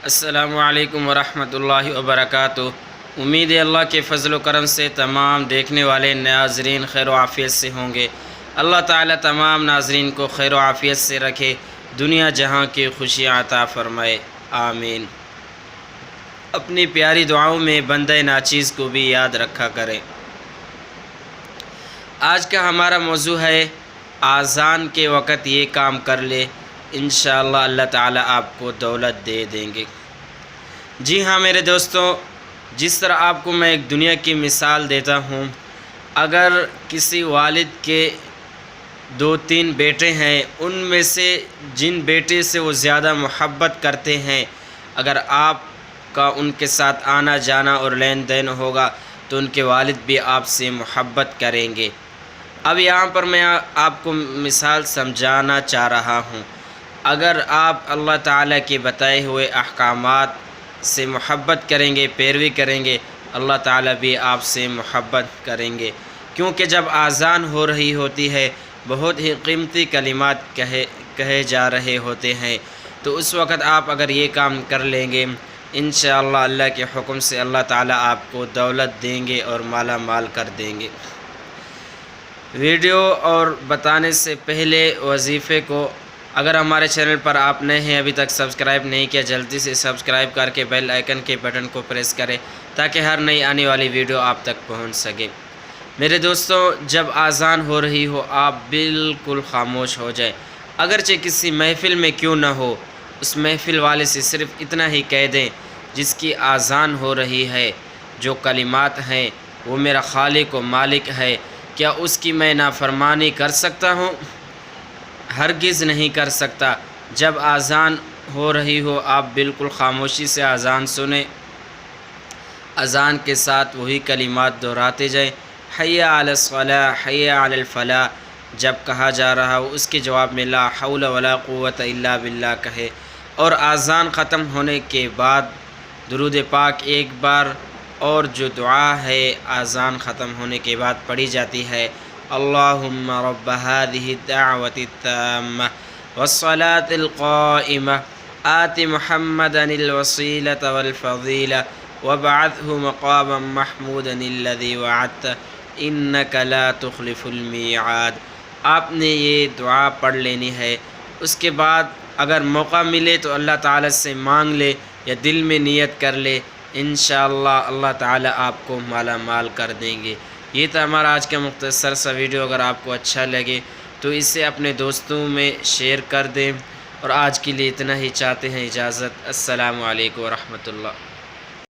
السلام علیکم ورحمۃ اللہ وبرکاتہ۔ امید ہے اللہ کے فضل و کرم سے تمام دیکھنے والے ناظرین خیر و عافیت سے ہوں گے۔ اللہ تعالیٰ تمام ناظرین کو خیر و عافیت سے رکھے، دنیا جہاں کی خوشیاں عطا فرمائے، آمین۔ اپنی پیاری دعاؤں میں بندہ ناچیز کو بھی یاد رکھا کریں۔ آج کا ہمارا موضوع ہے اذان کے وقت یہ کام کر لے، انشاءاللہ اللہ تعالیٰ آپ کو دولت دے دیں گے۔ جی ہاں میرے دوستوں، جس طرح آپ کو میں ایک دنیا کی مثال دیتا ہوں، اگر کسی والد کے 2-3 بیٹے ہیں، ان میں سے جن بیٹے سے وہ زیادہ محبت کرتے ہیں، اگر آپ کا ان کے ساتھ آنا جانا اور لین دین ہوگا تو ان کے والد بھی آپ سے محبت کریں گے۔ اب یہاں پر میں آپ کو مثال سمجھانا چاہ رہا ہوں۔ اگر آپ اللہ تعالیٰ کے بتائے ہوئے احکامات سے محبت کریں گے، پیروی کریں گے، اللہ تعالیٰ بھی آپ سے محبت کریں گے، کیونکہ جب اذان ہو رہی ہوتی ہے بہت ہی قیمتی کلمات کہے جا رہے ہوتے ہیں، تو اس وقت آپ اگر یہ کام کر لیں گے، انشاءاللہ اللہ کے حکم سے اللہ تعالیٰ آپ کو دولت دیں گے اور مالا مال کر دیں گے۔ ویڈیو اور بتانے سے پہلے وظیفے کو، اگر ہمارے چینل پر آپ نئے ہیں، ابھی تک سبسکرائب نہیں کیا، جلدی سے سبسکرائب کر کے بیل آئیکن کے بٹن کو پریس کریں تاکہ ہر نئی آنے والی ویڈیو آپ تک پہنچ سکے۔ میرے دوستوں، جب اذان ہو رہی ہو آپ بالکل خاموش ہو جائیں، اگرچہ کسی محفل میں کیوں نہ ہو، اس محفل والے سے صرف اتنا ہی کہہ دیں جس کی اذان ہو رہی ہے، جو کلمات ہیں وہ میرا خالق و مالک ہے، کیا اس کی میں نافرمانی کر سکتا ہوں؟ ہرگز نہیں کر سکتا۔ جب اذان ہو رہی ہو آپ بالکل خاموشی سے اذان سنیں، اذان کے ساتھ وہی کلمات دہراتے جائیں، حی علی الصلاۃ، حی علی الفلاح جب کہا جا رہا ہو اس کے جواب میں لا حول ولا قوت الا باللہ کہے، اور اذان ختم ہونے کے بعد درود پاک ایک بار، اور جو دعا ہے اذان ختم ہونے کے بعد پڑھی جاتی ہے، اللہم رب هذه الدعوة التامة والصلاة القائمة آت محمدا الوسيلة والفضيلة وابعثه مقاما محمودا الذي وعدته انك لا تخلف الميعاد۔ آپ نے یہ دعا پڑھ لینی ہے۔ اس کے بعد اگر موقع ملے تو اللہ تعالیٰ سے مانگ لے یا دل میں نیت کر لے، انشاءاللہ اللہ تعالیٰ آپ کو مالا مال کر دیں گے۔ یہ تھا ہمارا آج کا مختصر سا ویڈیو۔ اگر آپ کو اچھا لگے تو اسے اپنے دوستوں میں شیئر کر دیں، اور آج کے لیے اتنا ہی چاہتے ہیں اجازت۔ السلام علیکم ورحمۃ اللہ۔